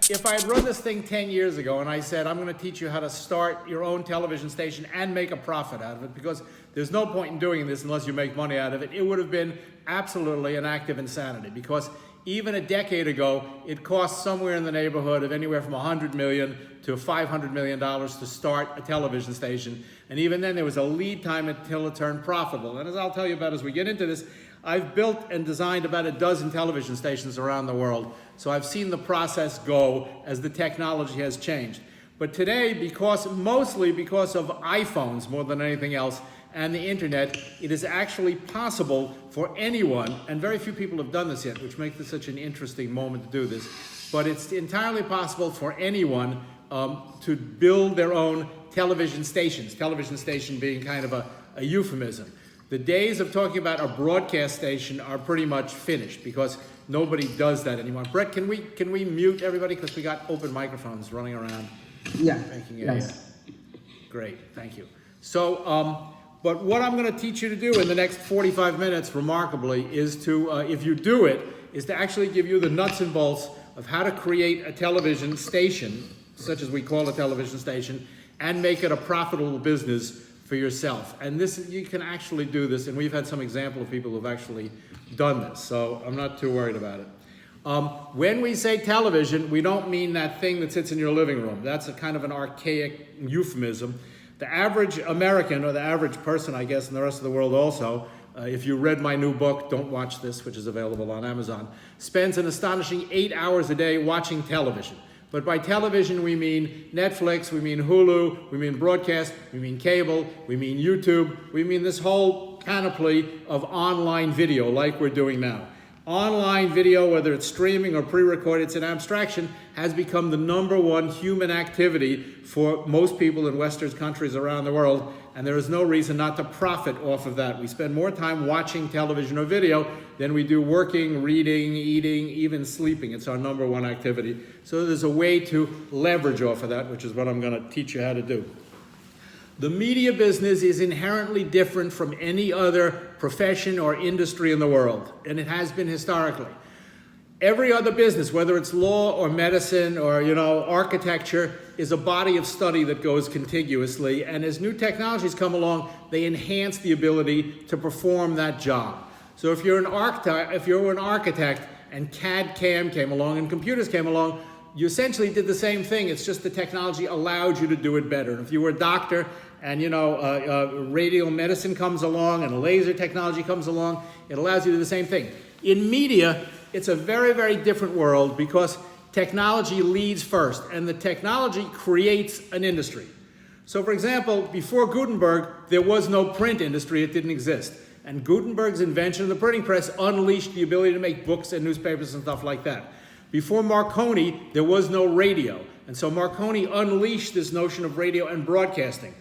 if I had run this thing 10 years ago and I said, I'm going to teach you how to start your own television station and make a profit out of it, because there's no point in doing this unless you make money out of it, it would have been absolutely an act of insanity. Because even a decade ago, it cost somewhere in the neighborhood of anywhere from $100 million to $500 million to start a television station. And even then, there was a lead time until it turned profitable. And as I'll tell you about as we get into this, I've built and designed about a dozen television stations around the world. So I've seen the process go as the technology has changed. But today, mostly because of iPhones more than anything else, and the internet, it is actually possible for anyone, and very few people have done this yet, which makes this such an interesting moment to do this, but it's entirely possible for anyone to build their own television stations, television station being kind of a euphemism. The days of talking about a broadcast station are pretty much finished because nobody does that anymore. Brett, can we mute everybody, because we got open microphones running around? Yeah. Making it, Yes. Great, thank you. So, but what I'm going to teach you to do in the next 45 minutes, remarkably, is to, if you do it, is to actually give you the nuts and bolts of how to create a television station, such as we call a television station, and make it a profitable business for yourself. And this, you can actually do this, and we've had some example of people who've actually done this, so I'm not too worried about it. When we say television, we don't mean that thing that sits in your living room. That's a kind of an archaic euphemism. The average American, or the average person, I guess, in the rest of the world also, if you read my new book, Don't Watch This, which is available on Amazon, spends an astonishing 8 hours a day watching television. But by television, we mean Netflix, we mean Hulu, we mean broadcast, we mean cable, we mean YouTube, we mean this whole panoply of online video like we're doing now. Online video, whether it's streaming or pre-recorded, it's an abstraction, has become the #1 human activity for most people in Western countries around the world, and there is no reason not to profit off of that. We spend more time watching television or video than we do working, reading, eating, even sleeping. It's our #1 activity. So there's a way to leverage off of that, which is what I'm going to teach you how to do. The media business is inherently different from any other profession or industry in the world, and it has been historically. Every other business, whether it's law or medicine or architecture, is a body of study that goes contiguously, and as new technologies come along, they enhance the ability to perform that job. So if you're an architect and CAD/CAM came along and computers came along, you essentially did the same thing. It's just the technology allowed you to do it better. And if you were a doctor and radial medicine comes along and laser technology comes along, it allows you to do the same thing. In media, it's a very, very different world because technology leads first, and the technology creates an industry. So for example, before Gutenberg, there was no print industry. It didn't exist. And Gutenberg's invention of the printing press unleashed the ability to make books and newspapers and stuff like that. Before Marconi, there was no radio. And so Marconi unleashed this notion of radio and broadcasting.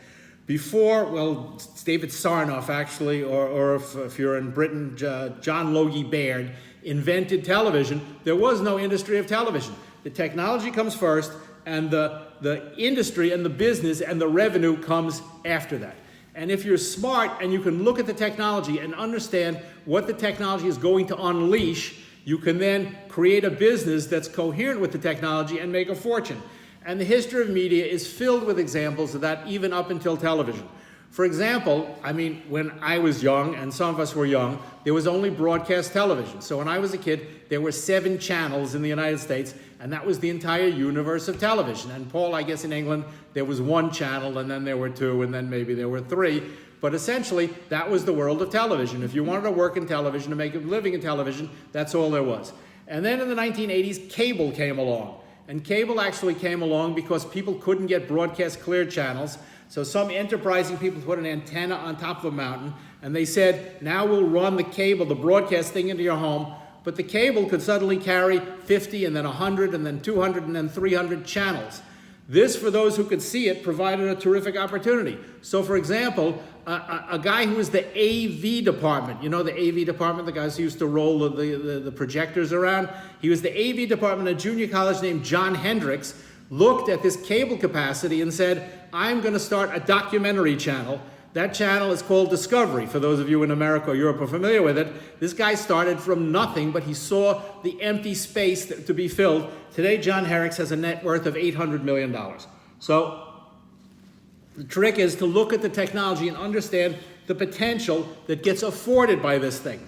Before, well, it's David Sarnoff actually, or if you're in Britain, John Logie Baird, invented television. There was no industry of television. The technology comes first, and the industry and the business and the revenue comes after that. And if you're smart and you can look at the technology and understand what the technology is going to unleash, you can then create a business that's coherent with the technology and make a fortune. And the history of media is filled with examples of that, even up until television. For example, when I was young, and some of us were young, there was only broadcast television. So when I was a kid, there were 7 channels in the United States, and that was the entire universe of television. And Paul, I guess in England, there was 1 channel, and then there were 2, and then maybe there were 3. But essentially, that was the world of television. If you wanted to work in television, to make a living in television, that's all there was. And then in the 1980s, cable came along. And cable actually came along because people couldn't get broadcast clear channels. So some enterprising people put an antenna on top of a mountain, and they said, now we'll run the cable, the broadcast thing into your home. But the cable could suddenly carry 50, and then 100, and then 200, and then 300 channels. This, for those who could see it, provided a terrific opportunity. So for example, a guy who was the AV department, the AV department, the guys who used to roll the projectors around, he was the AV department at a junior college named John Hendricks, looked at this cable capacity and said, I'm going to start a documentary channel That channel is called Discovery. For those of you in America or Europe who are familiar with it, this guy started from nothing, but he saw the empty space to be filled. Today, John Herrick's has a net worth of $800 million. So the trick is to look at the technology and understand the potential that gets afforded by this thing.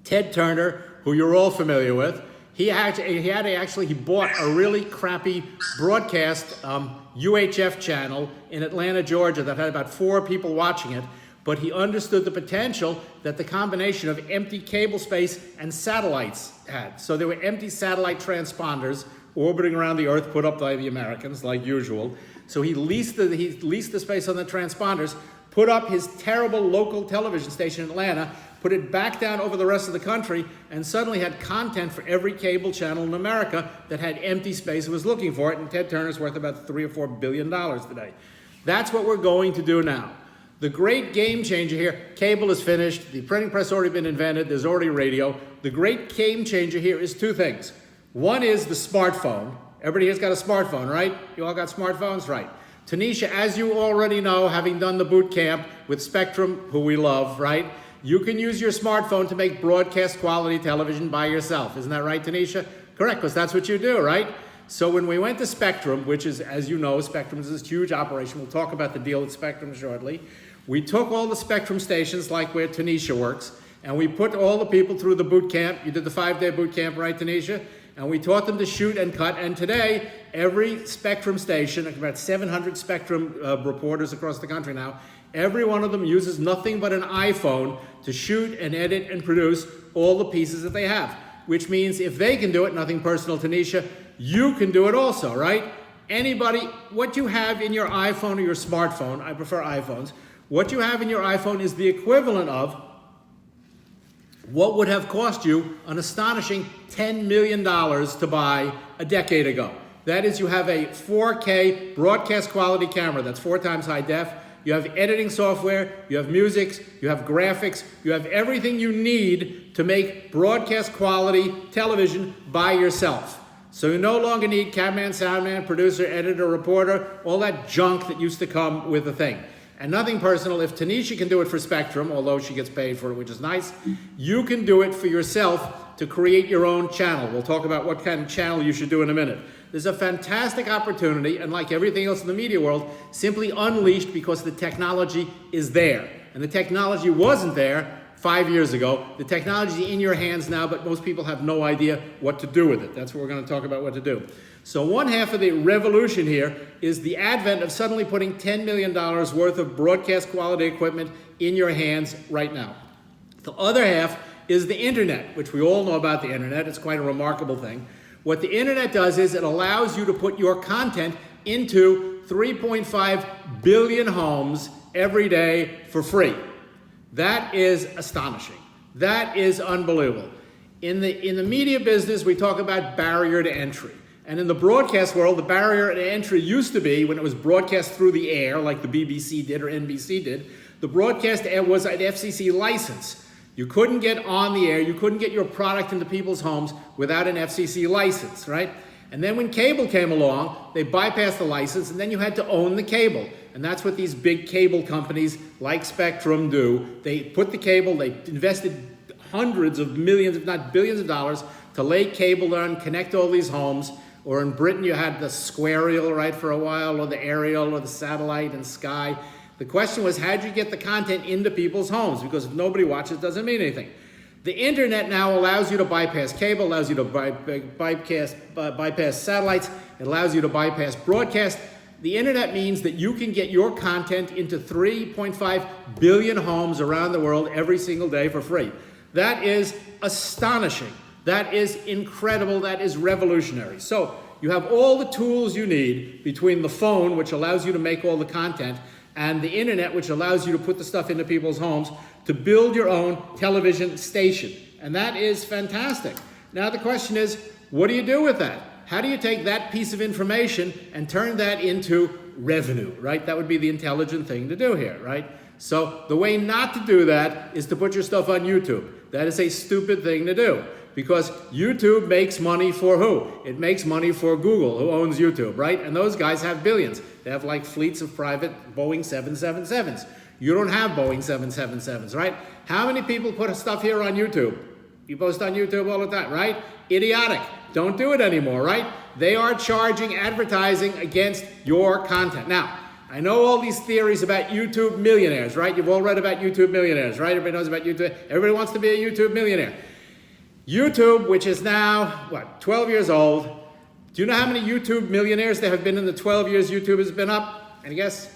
Ted Turner, who you're all familiar with, he bought a really crappy broadcast UHF channel in Atlanta, Georgia that had about 4 people watching it, but he understood the potential that the combination of empty cable space and satellites had. So there were empty satellite transponders orbiting around the Earth, put up by the Americans, like usual. So he leased the space on the transponders, put up his terrible local television station in Atlanta, put it back down over the rest of the country, and suddenly had content for every cable channel in America that had empty space and was looking for it, and Ted Turner's worth about $3 or $4 billion today. That's what we're going to do now. The great game changer here, cable is finished, the printing press has already been invented, there's already radio. The great game changer here is 2 things. One is the smartphone. Everybody here's got a smartphone, right? You all got smartphones? Right. Tanisha, as you already know, having done the boot camp with Spectrum, who we love, right? You can use your smartphone to make broadcast quality television by yourself. Isn't that right, Tanisha? Correct, because that's what you do, right? So when we went to Spectrum, which is, as you know, Spectrum is this huge operation. We'll talk about the deal with Spectrum shortly. We took all the Spectrum stations, like where Tanisha works, and we put all the people through the boot camp. You did the 5-day boot camp, right, Tanisha? And we taught them to shoot and cut. And today, every Spectrum station, about 700 Spectrum reporters across the country now, every one of them uses nothing but an iPhone to shoot and edit and produce all the pieces that they have. Which means if they can do it, nothing personal, Tanisha, you can do it also, right? Anybody, what you have in your iPhone or your smartphone, I prefer iPhones, what you have in your iPhone is the equivalent of what would have cost you an astonishing $10 million to buy a decade ago. That is, you have a 4K broadcast quality camera that's 4 times high def. You have editing software, you have music, you have graphics, you have everything you need to make broadcast quality television by yourself. So you no longer need cameraman, soundman, producer, editor, reporter, all that junk that used to come with the thing. And nothing personal, if Tanisha can do it for Spectrum, although she gets paid for it, which is nice, you can do it for yourself to create your own channel. We'll talk about what kind of channel you should do in a minute. There's a fantastic opportunity, and like everything else in the media world, simply unleashed because the technology is there. And the technology wasn't there 5 years ago. The technology is in your hands now, but most people have no idea what to do with it. That's what we're going to talk about what to do. So one half of the revolution here is the advent of suddenly putting $10 million worth of broadcast quality equipment in your hands right now. The other half is the internet, which we all know about the internet. It's quite a remarkable thing. What the internet does is it allows you to put your content into 3.5 billion homes every day for free. That is astonishing. That is unbelievable. In the media business, we talk about barrier to entry. And in the broadcast world, the barrier to entry used to be, when it was broadcast through the air, like the BBC did or NBC did, the broadcast was an FCC license. You couldn't get on the air, you couldn't get your product into people's homes without an FCC license, right? And then when cable came along, they bypassed the license, and then you had to own the cable. And that's what these big cable companies like Spectrum do. They put the cable, they invested hundreds of millions, if not billions of dollars, to lay cable on, connect all these homes. Or in Britain, you had the squarial, right, for a while, or the aerial, or the satellite and Sky. The question was, how'd you get the content into people's homes? Because if nobody watches, it doesn't mean anything. The internet now allows you to bypass cable, allows you to bypass satellites, it allows you to bypass broadcast. The internet means that you can get your content into 3.5 billion homes around the world every single day for free. That is astonishing. That is incredible. That is revolutionary. So you have all the tools you need between the phone, which allows you to make all the content, and the internet, which allows you to put the stuff into people's homes to build your own television station. And that is fantastic. Now the question is, what do you do with that? How do you take that piece of information and turn that into revenue, right? That would be the intelligent thing to do here, right? So the way not to do that is to put your stuff on YouTube. That is a stupid thing to do. Because YouTube makes money for who? It makes money for Google, who owns YouTube, right? And those guys have billions. They have like fleets of private Boeing 777s. You don't have Boeing 777s, right? How many people put stuff here on YouTube? You post on YouTube all the time, right? Idiotic. Don't do it anymore, right? They are charging advertising against your content. Now, I know all these theories about YouTube millionaires, right? You've all read about YouTube millionaires, right? Everybody knows about YouTube. Everybody wants to be a YouTube millionaire. YouTube, which is now, 12 years old. Do you know how many YouTube millionaires there have been in the 12 years YouTube has been up? And guess?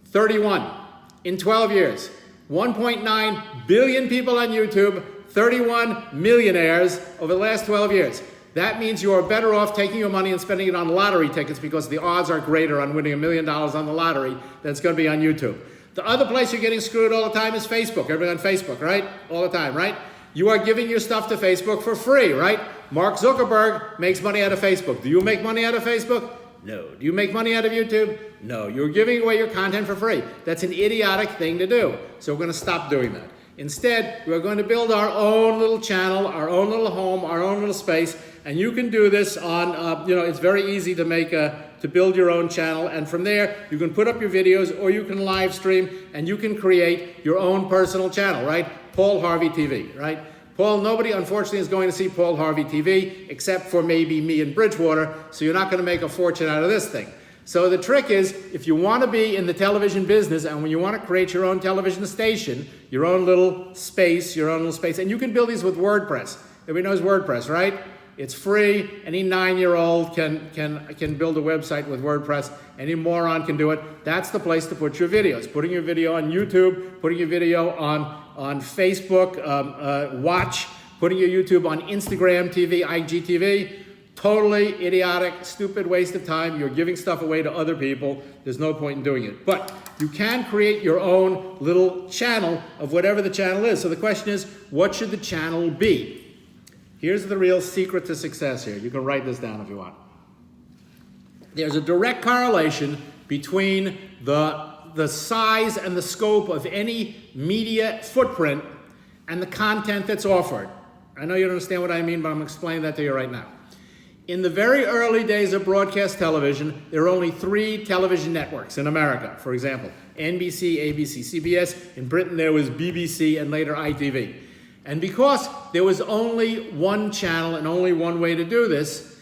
31 in 12 years. 1.9 billion people on YouTube, 31 millionaires over the last 12 years. That means you are better off taking your money and spending it on lottery tickets because the odds are greater on winning $1 million on the lottery than it's going to be on YouTube. The other place you're getting screwed all the time is Facebook. Everybody on Facebook, right? All the time, right? You are giving your stuff to Facebook for free, right? Mark Zuckerberg makes money out of Facebook. Do you make money out of Facebook? No. Do you make money out of YouTube? No. You're giving away your content for free. That's an idiotic thing to do. So we're going to stop doing that. Instead, we're going to build our own little channel, our own little home, our own little space, and you can do this on, it's very easy to build your own channel, and from there, you can put up your videos, or you can live stream, and you can create your own personal channel, right? Paul Harvey TV, right? Nobody, unfortunately, is going to see Paul Harvey TV, except for maybe me in Bridgewater, so you're not going to make a fortune out of this thing. So the trick is, if you want to be in the television business and when you want to create your own television station, your own little space, and you can build these with WordPress. Everybody knows WordPress, right? It's free. Any 9-year-old can build a website with WordPress. Any moron can do it. That's the place to put your videos. Putting your video on YouTube, putting your video on Facebook Watch, putting your YouTube on Instagram TV, IGTV. Totally idiotic, stupid waste of time. You're giving stuff away to other people. There's no point in doing it. But you can create your own little channel of whatever the channel is. So the question is, what should the channel be? Here's the real secret to success here. You can write this down if you want. There's a direct correlation between the size and the scope of any media footprint and the content that's offered. I know you don't understand what I mean, but I'm explaining that to you right now. In the very early days of broadcast television, there were only 3 television networks in America, for example, NBC, ABC, CBS. In Britain, there was BBC and later ITV. And because there was only one channel and only one way to do this,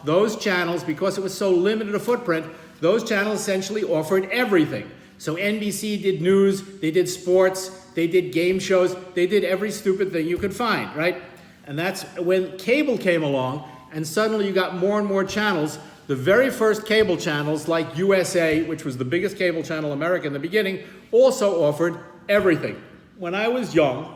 those channels, because it was so limited a footprint, those channels essentially offered everything. So NBC did news, they did sports, they did game shows, they did every stupid thing you could find, right? And that's when cable came along, and suddenly you got more and more channels. The very first cable channels, like USA, which was the biggest cable channel in America in the beginning, also offered everything. When I was young,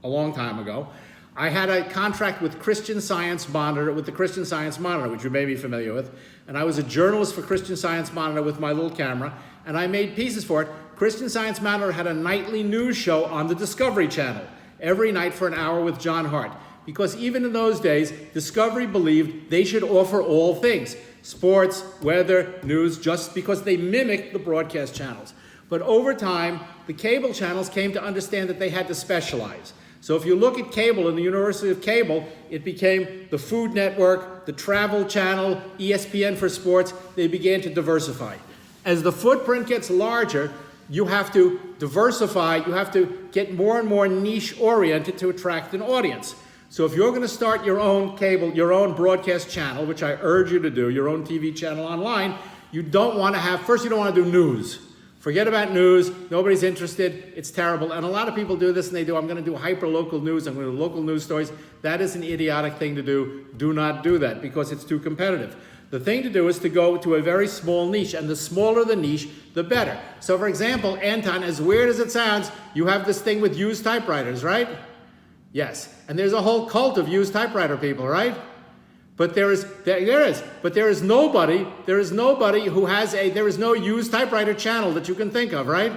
a long time ago, I had a contract with Christian Science Monitor, with the Christian Science Monitor, which you may be familiar with, and I was a journalist for Christian Science Monitor with my little camera, and I made pieces for it. Christian Science Monitor had a nightly news show on the Discovery Channel, every night for an hour with John Hart. Because even in those days, Discovery believed they should offer all things. Sports, weather, news, just because they mimicked the broadcast channels. But over time, the cable channels came to understand that they had to specialize. So if you look at cable in the University of Cable, it became the Food Network, the Travel Channel, ESPN for sports. They began to diversify. As the footprint gets larger, you have to diversify. You have to get more and more niche-oriented to attract an audience. So if you're going to start your own cable, your own broadcast channel, which I urge you to do, your own TV channel online, you don't want to have, first you don't want to do news. Forget about news. Nobody's interested. It's terrible. And a lot of people do this and they do, I'm going to do hyper-local news. I'm going to do local news stories. That is an idiotic thing to do. Do not do that because it's too competitive. The thing to do is to go to a very small niche, and the smaller the niche, the better. So for example, Anton, as weird as it sounds, you have this thing with used typewriters, right? Yes, and there's a whole cult of used typewriter people, right? But there is nobody who has there is no used typewriter channel that you can think of, right?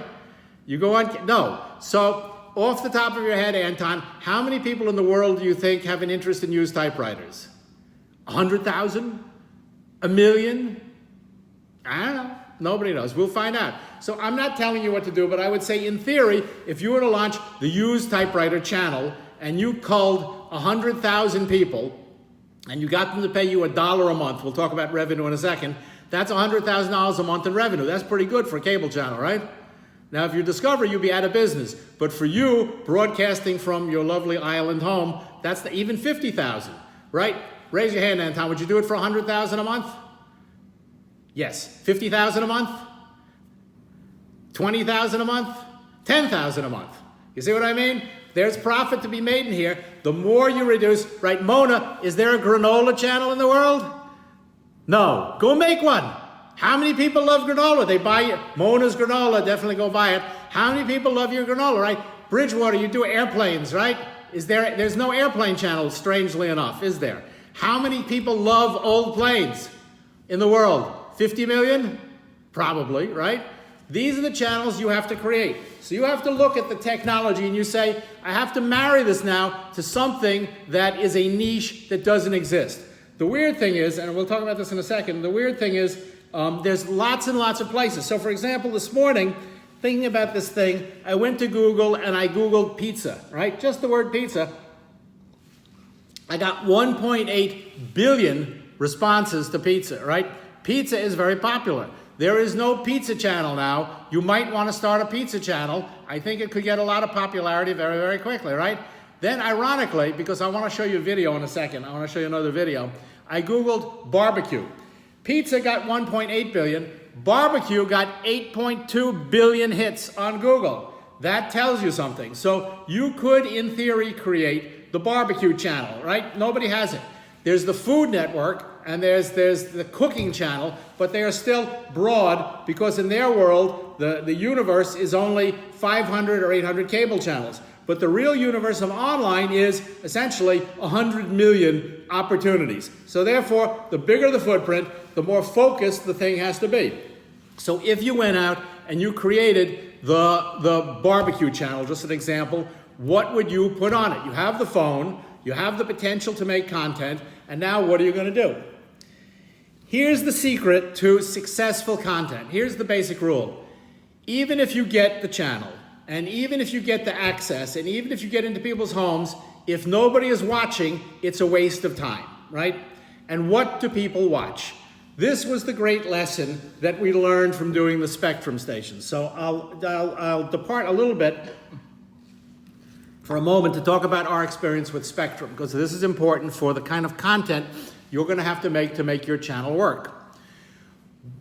You go on, no. So off the top of your head, Anton, how many people in the world do you think have an interest in used typewriters? 100,000? 1 million? I don't know. Nobody knows. We'll find out. So I'm not telling you what to do, but I would say in theory, if you were to launch the used typewriter channel, and you culled 100,000 people, and you got them to pay you $1 a month, we'll talk about revenue in a second, that's $100,000 a month in revenue. That's pretty good for a cable channel, right? Now, if you're Discovery, you'd be out of business. But for you, broadcasting from your lovely island home, that's even 50,000, right? Raise your hand, Anton. Would you do it for 100,000 a month? Yes. 50,000 a month? 20,000 a month? 10,000 a month. You see what I mean? There's profit to be made in here. The more you reduce, right? Mona, is there a granola channel in the world? No. Go make one. How many people love granola? They buy it. Mona's granola, definitely go buy it. How many people love your granola, right? Bridgewater, you do airplanes, right? There's no airplane channel, strangely enough, is there? How many people love old planes in the world? 50 million? Probably, right? These are the channels you have to create. So you have to look at the technology and you say, I have to marry this now to something that is a niche that doesn't exist. The weird thing is, and we'll talk about this in a second, the weird thing is there's lots and lots of places. So for example, this morning, thinking about this thing, I went to Google and I Googled pizza, right? Just the word pizza. I got 1.8 billion responses to pizza, right? Pizza is very popular. There is no pizza channel now. You might want to start a pizza channel. I think it could get a lot of popularity very, very quickly, right? Then ironically, because I want to show you a video in a second, I want to show you another video, I Googled barbecue. Pizza got 1.8 billion. Barbecue got 8.2 billion hits on Google. That tells you something. So you could, in theory, create the barbecue channel, right? Nobody has it. There's the Food Network, and there's the cooking channel, but they are still broad because in their world, the universe is only 500 or 800 cable channels. But the real universe of online is essentially 100 million opportunities. So therefore, the bigger the footprint, the more focused the thing has to be. So if you went out and you created the barbecue channel, just an example, what would you put on it? You have the phone, you have the potential to make content, and now what are you going to do? Here's the secret to successful content. Here's the basic rule. Even if you get the channel, and even if you get the access, and even if you get into people's homes, if nobody is watching, it's a waste of time, right? And what do people watch? This was the great lesson that we learned from doing the Spectrum stations. So I'll depart a little bit for a moment to talk about our experience with Spectrum, because this is important for the kind of content you're going to have to make your channel work.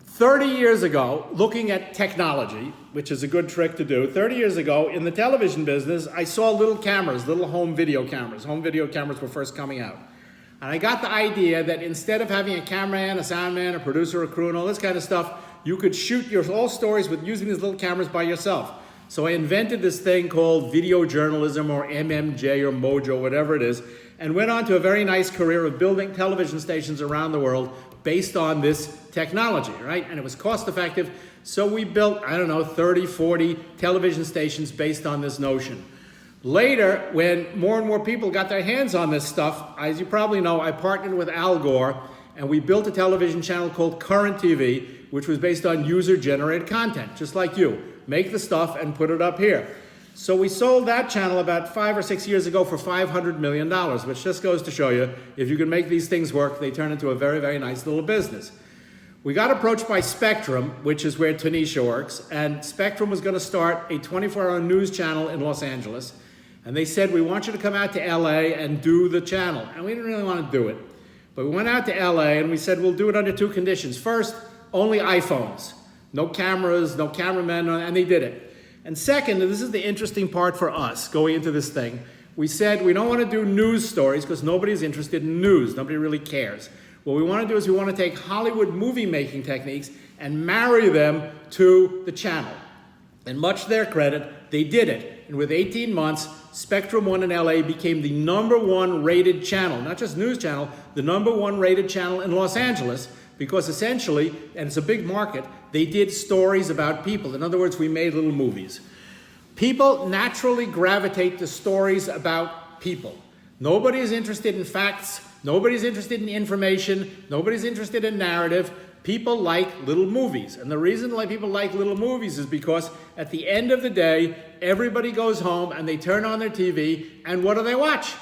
30 years ago, looking at technology, which is a good trick to do, 30 years ago in the television business, I saw little cameras, little home video cameras. Home video cameras were first coming out. And I got the idea that instead of having a cameraman, a soundman, a producer, a crew, and all this kind of stuff, you could shoot your whole stories with using these little cameras by yourself. So I invented this thing called video journalism, or MMJ or Mojo, whatever it is, and went on to a very nice career of building television stations around the world based on this technology, right? And it was cost effective. So we built, 30, 40 television stations based on this notion. Later, when more and more people got their hands on this stuff, as you probably know, I partnered with Al Gore, and we built a television channel called Current TV, which was based on user-generated content, just like you. Make the stuff and put it up here. So we sold that channel about 5 or 6 years ago for $500 million, which just goes to show you, if you can make these things work, they turn into a very, very nice little business. We got approached by Spectrum, which is where Tanisha works, and Spectrum was going to start a 24-hour news channel in Los Angeles. And they said, we want you to come out to LA and do the channel. And we didn't really want to do it. But we went out to LA and we said, we'll do it under 2 conditions. First, only iPhones. No cameras, no cameramen, and they did it. And second, and this is the interesting part for us going into this thing, we said we don't want to do news stories because nobody's interested in news. Nobody really cares. What we want to do is we want to take Hollywood movie making techniques and marry them to the channel. And much to their credit, they did it. And with 18 months, Spectrum One in LA became the #1 rated channel, not just news channel, the #1 rated channel in Los Angeles, because essentially, and it's a big market, they did stories about people. In other words, we made little movies. People naturally gravitate to stories about people. Nobody's interested in facts, nobody's interested in information, nobody's interested in narrative. People like little movies. And the reason why people like little movies is because at the end of the day, everybody goes home and they turn on their TV, and what do they watch?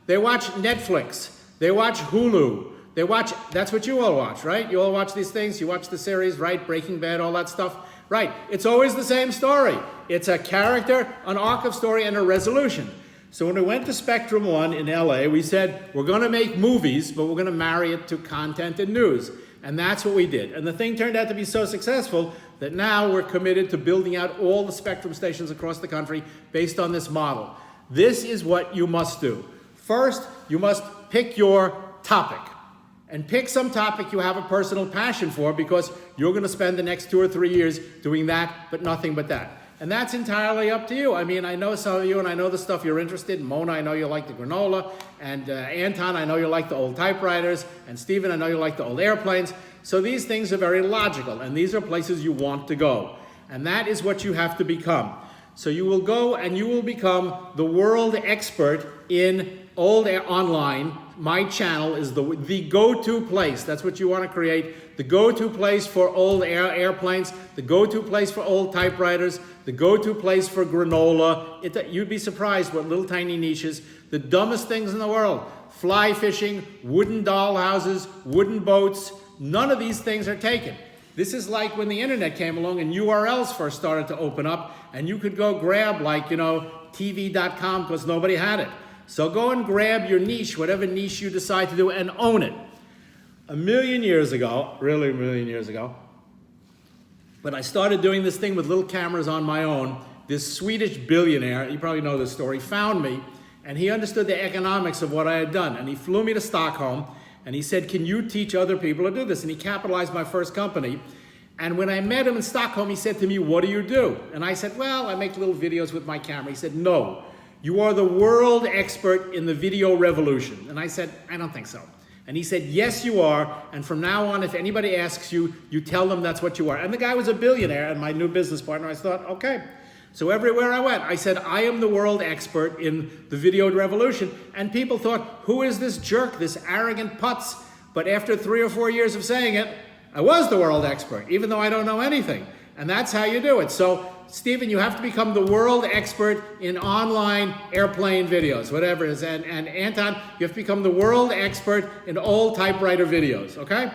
They watch Netflix, they watch Hulu, they watch, that's what you all watch, right? You all watch these things, you watch the series, right? Breaking Bad, all that stuff. Right, it's always the same story. It's a character, an arc of story, and a resolution. So when we went to Spectrum One in LA, we said, we're gonna make movies, but we're gonna marry it to content and news. And that's what we did. And the thing turned out to be so successful that now we're committed to building out all the Spectrum stations across the country based on this model. This is what you must do. First, you must pick your topic. And pick some topic you have a personal passion for, because you're going to spend the next 2 or 3 years doing that, but nothing but that. And that's entirely up to you. I mean, I know some of you, and I know the stuff you're interested in. Mona, I know you like the granola. And Anton, I know you like the old typewriters. And Stephen, I know you like the old airplanes. So these things are very logical, and these are places you want to go. And that is what you have to become. So you will go and you will become the world expert in old online. My channel is the go-to place. That's what you want to create. The go-to place for old airplanes, the go-to place for old typewriters, the go-to place for granola. You'd be surprised what little tiny niches, the dumbest things in the world. Fly fishing, wooden doll houses, wooden boats. None of these things are taken. This is like when the internet came along and URLs first started to open up, and you could go grab, like, TV.com, because nobody had it. So go and grab your niche, whatever niche you decide to do, and own it. A million years ago, really a million years ago, when I started doing this thing with little cameras on my own, this Swedish billionaire, you probably know this story, found me, and he understood the economics of what I had done. And he flew me to Stockholm, and he said, can you teach other people to do this? And he capitalized my first company. And when I met him in Stockholm, he said to me, what do you do? And I said, well, I make little videos with my camera. He said, no, you are the world expert in the video revolution. And I said, I don't think so. And he said, yes, you are. And from now on, if anybody asks you, you tell them that's what you are. And the guy was a billionaire and my new business partner. I thought, okay. So everywhere I went, I said, I am the world expert in the video revolution. And people thought, who is this jerk, this arrogant putz? But after 3 or 4 years of saying it, I was the world expert, even though I don't know anything. And that's how you do it. So, Stephen, you have to become the world expert in online airplane videos, whatever it is. And Anton, you have to become the world expert in old typewriter videos, okay?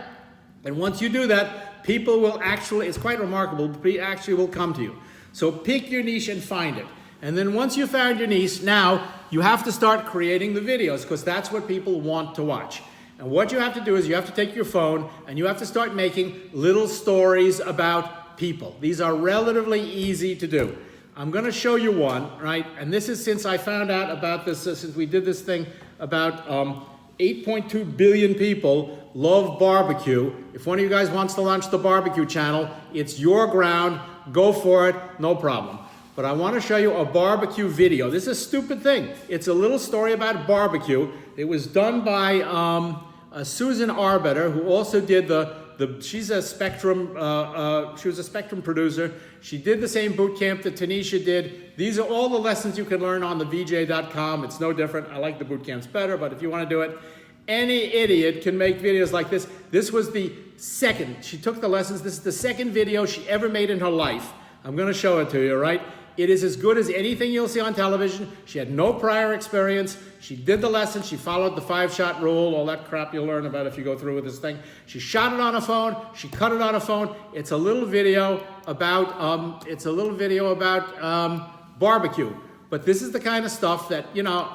And once you do that, people will actually, it's quite remarkable, people actually will come to you. So pick your niche and find it. And then once you found your niche, now you have to start creating the videos, because that's what people want to watch. And what you have to do is you have to take your phone and you have to start making little stories about people. These are relatively easy to do. I'm going to show you one, right? And this is since I found out about this, since we did this thing, about 8.2 billion people love barbecue. If one of you guys wants to launch the barbecue channel, it's your ground. Go for it, no problem. But I want to show you a barbecue video. This is a stupid thing. It's a little story about barbecue. It was done by Susan Arbiter, who also did she's a Spectrum, she was a Spectrum producer. She did the same boot camp that Tanisha did. These are all the lessons you can learn on the VJ.com. It's no different. I like the boot camps better, but if you want to do it, any idiot can make videos like this. This was the second. She took the lessons. This is the second video she ever made in her life. I'm going to show it to you, right? It is as good as anything you'll see on television. She had no prior experience. She did the lesson. She followed the 5-shot rule, all that crap you'll learn about if you go through with this thing. She shot it on a phone. She cut it on a phone. It's a little video about barbecue. But this is the kind of stuff that,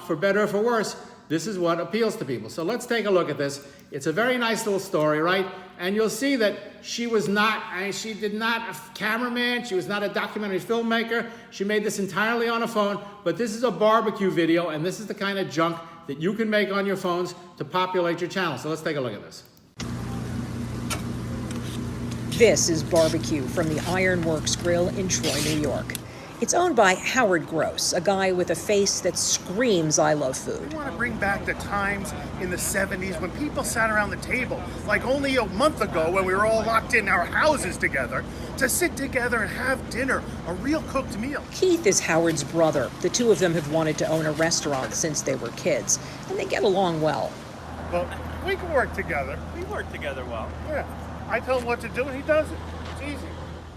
for better or for worse, this is what appeals to people. So let's take a look at this. It's a very nice little story, right? And you'll see that she did not a cameraman. She was not a documentary filmmaker. She made this entirely on a phone, but this is a barbecue video, and this is the kind of junk that you can make on your phones to populate your channel. So let's take a look at this. This is barbecue from the Ironworks Grill in Troy, New York. It's owned by Howard Gross, a guy with a face that screams, I love food. We want to bring back the times in the 70s when people sat around the table, like only a month ago when we were all locked in our houses together, to sit together and have dinner, a real cooked meal. Keith is Howard's brother. The two of them have wanted to own a restaurant since they were kids, and they get along well. Well, we can work together. We work together well. Yeah. I tell him what to do and he does it. It's easy.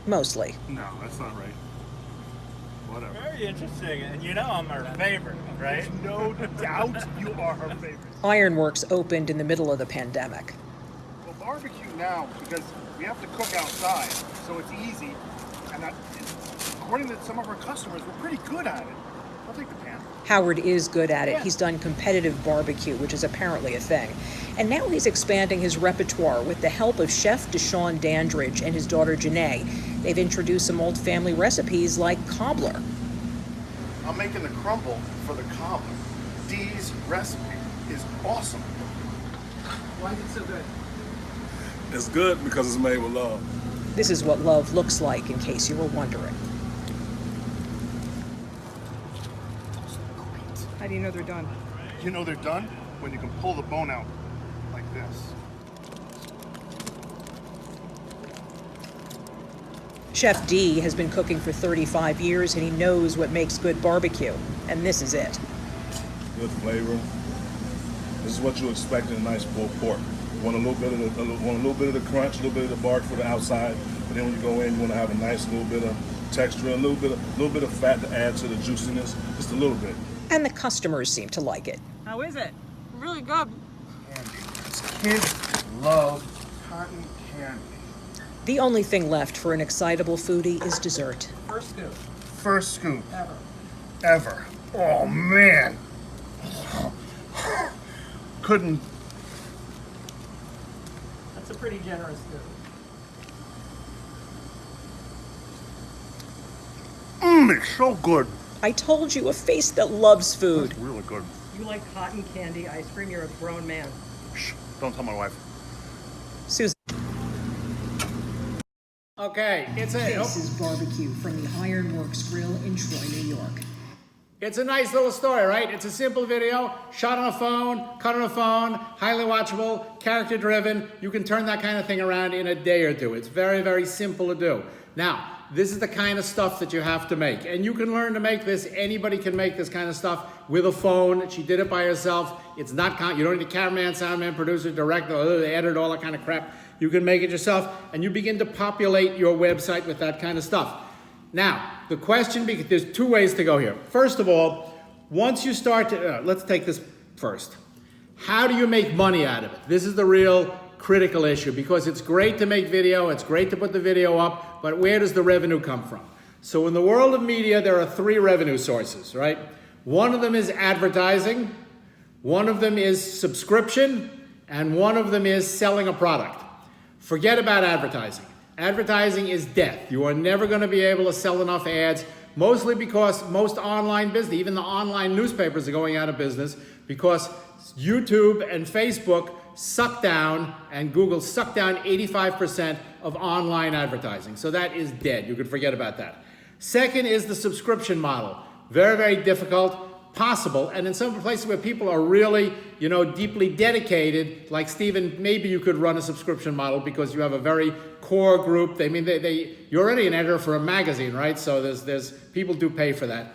Mostly. No, that's not right. Whatever. Very interesting, and I'm her favorite, right? There's no doubt you are her favorite. Ironworks opened in the middle of the pandemic. Well, barbecue now, because we have to cook outside, so it's easy. And according to some of our customers, we're pretty good at it. I'll take the pan. Howard is good at it. Yeah. He's done competitive barbecue, which is apparently a thing. And now he's expanding his repertoire with the help of Chef Deshaun Dandridge and his daughter Janae. They've introduced some old family recipes like cobbler. I'm making the crumble for the cobbler. Dee's recipe is awesome. Why is it so good? It's good because it's made with love. This is what love looks like, in case you were wondering. How do you know they're done? You know they're done when you can pull the bone out like this. Chef D has been cooking for 35 years and he knows what makes good barbecue. And this is it. Good flavor. This is what you expect in a nice pulled pork. You want a little bit of the crunch, a little bit of the bark for the outside, but then when you go in, you want to have a nice little bit of texture, a little bit of fat to add to the juiciness, just a little bit. And the customers seem to like it. How is it? Really good. Candy. Kids love cotton candy. The only thing left for an excitable foodie is dessert. First scoop. First scoop Ever. ever. Oh man. Couldn't. That's a pretty generous scoop. It's so good. I told you, a face that loves food. It's really good. You like cotton candy ice cream? You're a grown man. Shh, don't tell my wife. Susan. Okay, This is barbecue from the Ironworks Grill in Troy, New York. it's a nice little story, right? It's a simple video, shot on a phone, cut on a phone, highly watchable, character driven. You can turn that kind of thing around in a day or two. It's very, very simple to do. Now, this is the kind of stuff that you have to make. And you can learn to make this. Anybody can make this kind of stuff with a phone. She did it by herself. It's not, you don't need a cameraman, soundman, producer, director, editor, all that kind of crap. You can make it yourself, and you begin to populate your website with that kind of stuff. Now, the question, there's two ways to go here. First of all, once you start to, let's take this first. How do you make money out of it? This is the real critical issue, because it's great to make video, it's great to put the video up, but where does the revenue come from? So in the world of media, there are three revenue sources, right? One of them is advertising, one of them is subscription, and one of them is selling a product. Forget about advertising. Advertising is death. You are never going to be able to sell enough ads, mostly because most online business, even the online newspapers are going out of business because YouTube and Facebook suck down, and Google suck down 85% of online advertising. So that is dead. You can forget about that. Second is the subscription model. Very, very difficult. Possible, and in some places where people are really, deeply dedicated, like Stephen, maybe you could run a subscription model because you have a very core group. You're already an editor for a magazine, right? So there's people do pay for that.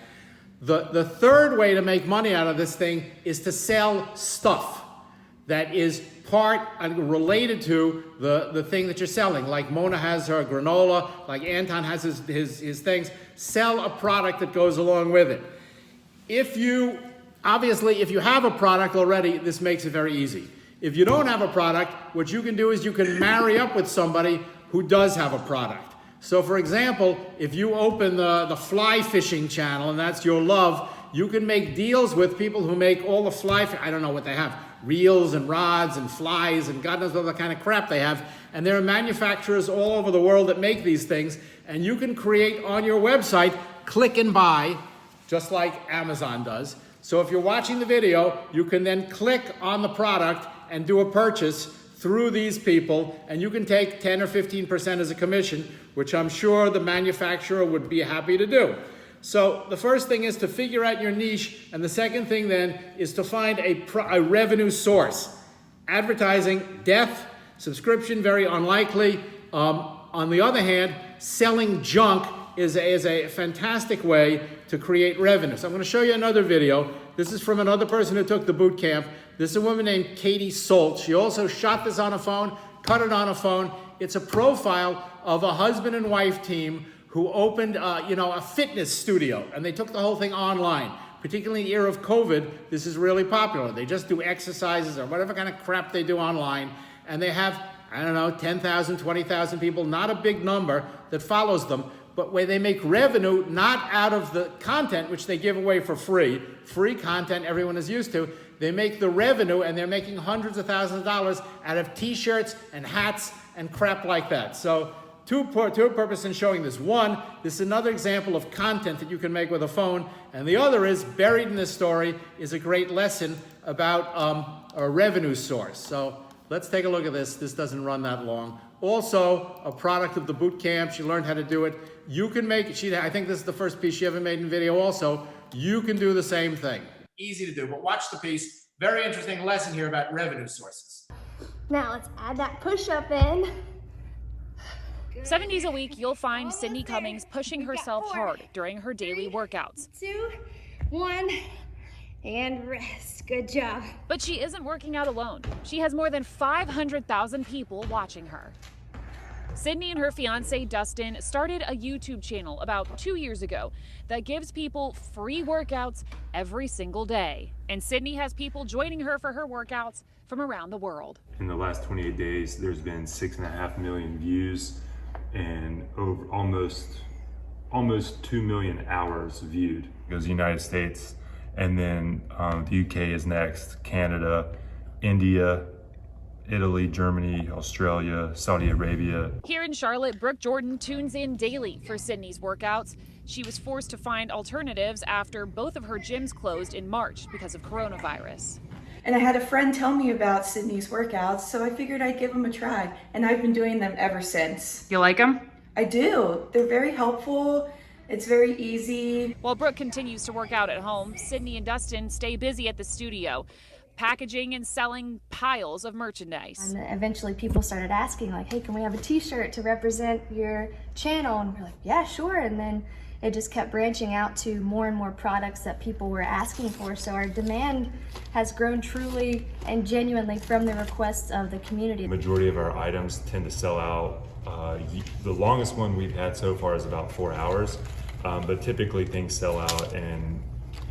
The third way to make money out of this thing is to sell stuff that is part and related to the thing that you're selling. Like Mona has her granola, like Anton has his things. Sell a product that goes along with it. If you have a product already, this makes it very easy. If you don't have a product, what you can do is you can marry up with somebody who does have a product. So for example, if you open the fly fishing channel and that's your love, you can make deals with people who make all the I don't know what they have, reels and rods and flies and God knows what other kind of crap they have. And there are manufacturers all over the world that make these things. And you can create on your website, click and buy, just like Amazon does. So if you're watching the video, you can then click on the product and do a purchase through these people, and you can take 10 or 15% as a commission, which I'm sure the manufacturer would be happy to do. So the first thing is to figure out your niche, and the second thing then is to find a revenue source. Advertising, death. Subscription, very unlikely. On the other hand, selling junk is a fantastic way to create revenue. So I'm going to show you another video. This is from another person who took the boot camp. This is a woman named Katie Solt. She also shot this on a phone, cut it on a phone. It's a profile of a husband and wife team who opened a fitness studio, and they took the whole thing online. Particularly in the era of COVID, this is really popular. They just do exercises or whatever kind of crap they do online, and they have, 10,000, 20,000 people, not a big number that follows them. but where they make revenue not out of the content, which they give away for free content everyone is used to. They make the revenue, and they're making hundreds of thousands of dollars out of t-shirts and hats and crap like that. So two purposes in showing this. One, this is another example of content that you can make with a phone, and the other is, buried in this story, is a great lesson about a revenue source. So let's take a look at this. This doesn't run that long. Also, a product of the boot camp. She learned how to do it. You can make it. I think this is the first piece she ever made in video also. You can do the same thing. Easy to do, but watch the piece. Very interesting lesson here about revenue sources. Now let's add that push-up in. 7 days a week, you'll find Sydney Cummings pushing herself hard during her daily workouts. 2, 1, and rest. Good job. But she isn't working out alone. She has more than 500,000 people watching her. Sydney and her fiance, Dustin, started a YouTube channel about 2 years ago that gives people free workouts every single day. And Sydney has people joining her for her workouts from around the world. In the last 28 days, there's been 6.5 million views and over almost 2 million hours viewed. It goes the United States, and then the UK is next, Canada, India, Italy, Germany, Australia, Saudi Arabia. Here in Charlotte, Brooke Jordan tunes in daily for Sydney's workouts. She was forced to find alternatives after both of her gyms closed in March because of coronavirus. And I had a friend tell me about Sydney's workouts, so I figured I'd give them a try. And I've been doing them ever since. You like them? I do. They're very helpful. It's very easy. While Brooke continues to work out at home, Sydney and Dustin stay busy at the studio, packaging and selling piles of merchandise. And eventually people started asking, like, hey, can we have a t-shirt to represent your channel? And we're like, yeah, sure. And then it just kept branching out to more and more products that people were asking for. So our demand has grown truly and genuinely from the requests of the community. The majority of our items tend to sell out. The longest one we've had so far is about 4 hours, but typically things sell out in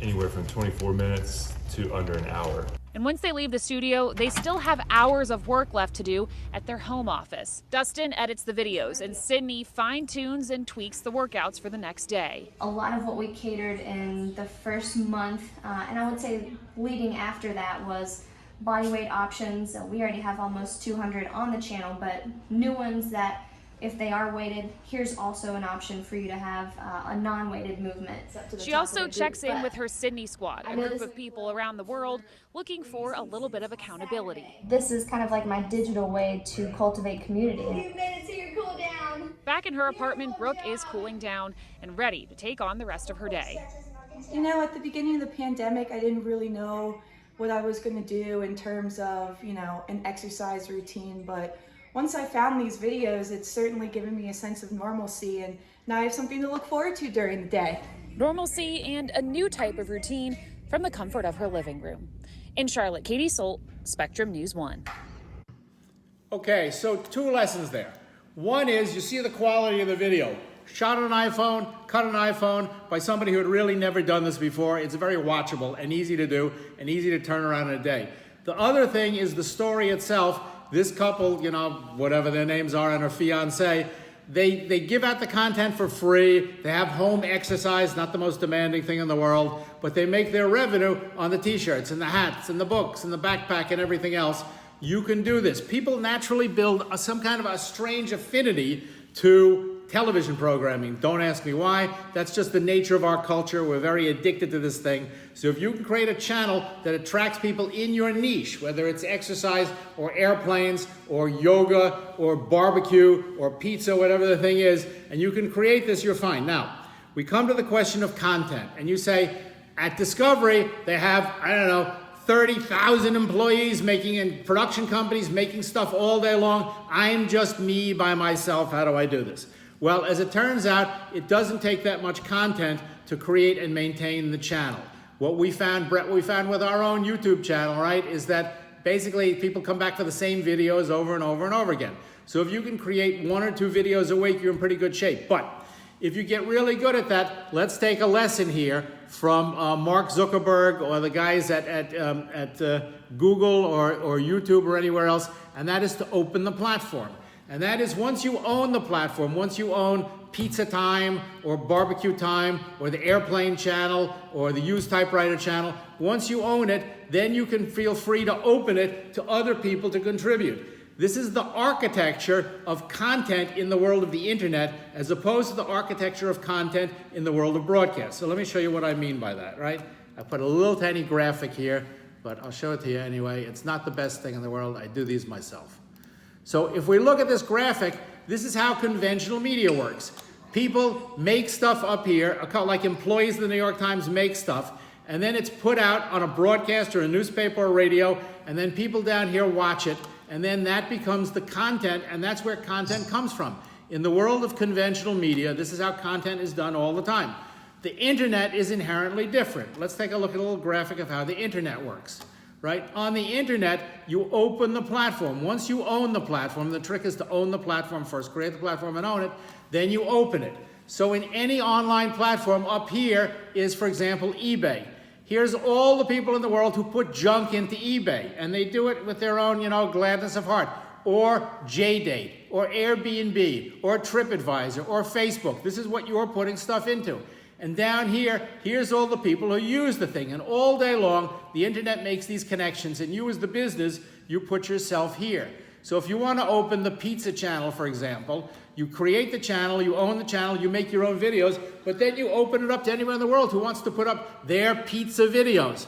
anywhere from 24 minutes to under an hour. And once they leave the studio, they still have hours of work left to do at their home office. Dustin edits the videos, and Sydney fine-tunes and tweaks the workouts for the next day. A lot of what we catered in the first month, and I would say leading after that, was bodyweight options. We already have almost 200 on the channel, but new ones that, if they are weighted, here's also an option for you to have a non-weighted movement. She also checks in with her Sydney Squad, a group of people around the world looking for a little bit of accountability. This is kind of like my digital way to cultivate community. You've made it so you're cool down. Back in her apartment, Brooke is cooling down and ready to take on the rest of her day. You know, at the beginning of the pandemic, I didn't really know what I was going to do in terms of, an exercise routine, but once I found these videos, it's certainly given me a sense of normalcy, and now I have something to look forward to during the day. Normalcy and a new type of routine from the comfort of her living room. In Charlotte, Katie Solt, Spectrum News 1. Okay, so 2 lessons there. One is, you see the quality of the video. Shot on an iPhone, cut on an iPhone by somebody who had really never done this before. It's very watchable and easy to do and easy to turn around in a day. The other thing is the story itself. This couple, whatever their names are, and her fiance, they give out the content for free. They have home exercise, not the most demanding thing in the world, but they make their revenue on the t-shirts and the hats and the books and the backpack and everything else. You can do this. People naturally build some kind of a strange affinity to television programming. Don't ask me why. That's just the nature of our culture. We're very addicted to this thing. So if you can create a channel that attracts people in your niche, whether it's exercise or airplanes or yoga or barbecue or pizza, whatever the thing is, and you can create this, you're fine. Now, we come to the question of content, and you say, at Discovery, they have, 30,000 employees in production companies making stuff all day long. I'm just me by myself. How do I do this? Well, as it turns out, it doesn't take that much content to create and maintain the channel. What we found with our own YouTube channel, right, is that basically people come back for the same videos over and over and over again. So if you can create 1 or 2 videos a week, you're in pretty good shape. But if you get really good at that, let's take a lesson here from Mark Zuckerberg or the guys at Google or YouTube or anywhere else, and that is to open the platform. And that is, once you own the platform, once you own Pizza Time or Barbecue Time or the Airplane channel or the Used Typewriter channel. Once you own it, then you can feel free to open it to other people to contribute. This is the architecture of content in the world of the internet as opposed to the architecture of content in the world of broadcast. So let me show you what I mean by that, right? I put a little tiny graphic here, but I'll show it to you anyway. It's not the best thing in the world. I do these myself. So if we look at this graphic, this is how conventional media works. People make stuff up here, like employees of the New York Times make stuff, and then it's put out on a broadcast or a newspaper or radio, and then people down here watch it, and then that becomes the content, and that's where content comes from. In the world of conventional media, this is how content is done all the time. The internet is inherently different. Let's take a look at a little graphic of how the internet works, right? On the internet, you open the platform. Once you own the platform, the trick is to own the platform first, create the platform and own it, then you open it. So in any online platform, up here is, for example, eBay. Here's all the people in the world who put junk into eBay, and they do it with their own, gladness of heart. Or JDate, or Airbnb, or TripAdvisor, or Facebook. This is what you're putting stuff into. And down here, here's all the people who use the thing. And all day long, the internet makes these connections, and you as the business, you put yourself here. So if you want to open the pizza channel, for example, you create the channel, you own the channel, you make your own videos, but then you open it up to anyone in the world who wants to put up their pizza videos.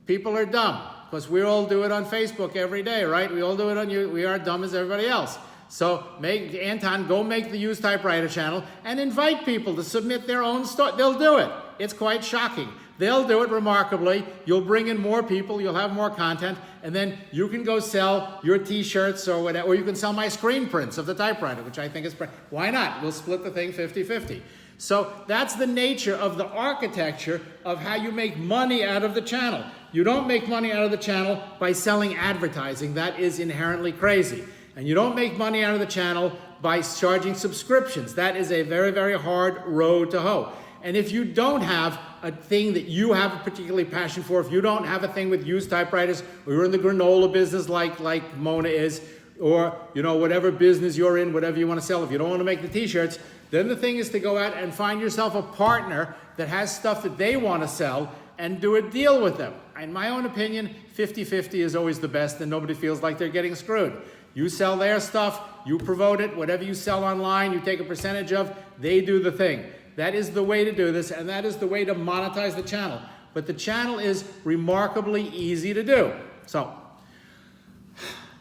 People are dumb, because we all do it on Facebook every day, right? We all do it on you. We are dumb as everybody else. So Anton, go make the Used Typewriter channel and invite people to submit their own stuff. They'll do it. It's quite shocking. They'll do it remarkably. You'll bring in more people, you'll have more content, and then you can go sell your t-shirts or whatever, or you can sell my screen prints of the typewriter, which I think is, why not? We'll split the thing 50-50. So that's the nature of the architecture of how you make money out of the channel. You don't make money out of the channel by selling advertising. That is inherently crazy. And you don't make money out of the channel by charging subscriptions. That is a very, very hard road to hoe. And if you don't have a thing that you have a particularly passion for, if you don't have a thing with used typewriters, or you're in the granola business like Mona is, or whatever business you're in, whatever you want to sell, if you don't want to make the t-shirts, then the thing is to go out and find yourself a partner that has stuff that they want to sell and do a deal with them. In my own opinion, 50-50 is always the best, and nobody feels like they're getting screwed. You sell their stuff, you promote it, whatever you sell online, you take a percentage of, they do the thing. That is the way to do this, and that is the way to monetize the channel. But the channel is remarkably easy to do. So,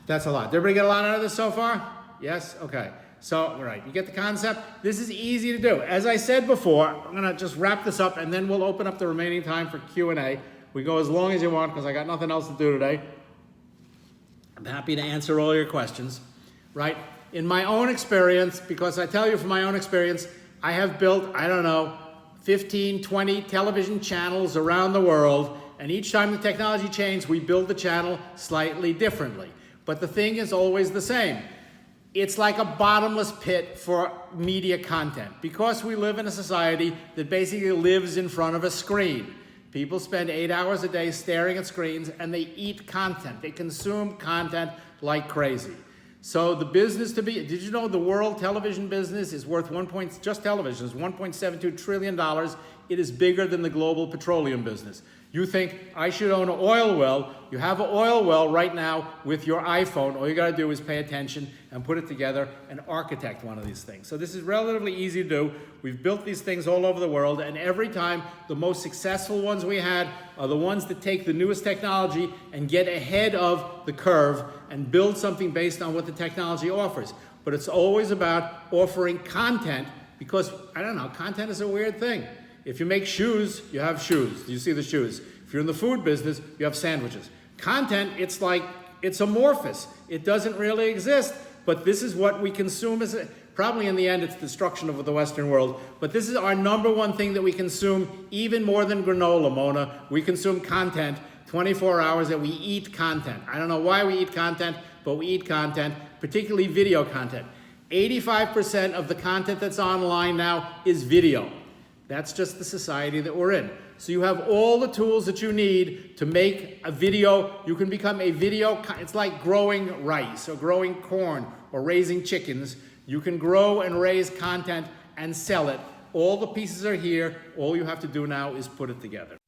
that's a lot. Did everybody get a lot out of this so far? Yes? Okay. So, all right, you get the concept? This is easy to do. As I said before, I'm going to just wrap this up, and then we'll open up the remaining time for Q&A. We go as long as you want, because I got nothing else to do today. I'm happy to answer all your questions, right? In my own experience, because I tell you from my own experience, I have built, 15, 20 television channels around the world, and each time the technology changed, we build the channel slightly differently. But the thing is always the same. It's like a bottomless pit for media content, because we live in a society that basically lives in front of a screen. People spend 8 hours a day staring at screens, and they eat content. They consume content like crazy. So the business to be, did you know the world television business is worth just television is $1.72 trillion. It is bigger than the global petroleum business. You think, I should own an oil well. You have an oil well right now with your iPhone. All you gotta do is pay attention and put it together and architect one of these things. So this is relatively easy to do. We've built these things all over the world, and every time the most successful ones we had are the ones that take the newest technology and get ahead of the curve and build something based on what the technology offers. But it's always about offering content, because, content is a weird thing. If you make shoes, you have shoes. You see the shoes. If you're in the food business, you have sandwiches. Content, it's amorphous. It doesn't really exist, but this is what we consume. Probably in the end, it's destruction of the Western world, but this is our number one thing that we consume, even more than granola, Mona. We consume content 24 hours, that we eat content. I don't know why we eat content, but we eat content, particularly video content. 85% of the content that's online now is video. That's just the society that we're in. So you have all the tools that you need to make a video. You can become a video, it's like growing rice or growing corn or raising chickens. You can grow and raise content and sell it. All the pieces are here. All you have to do now is put it together.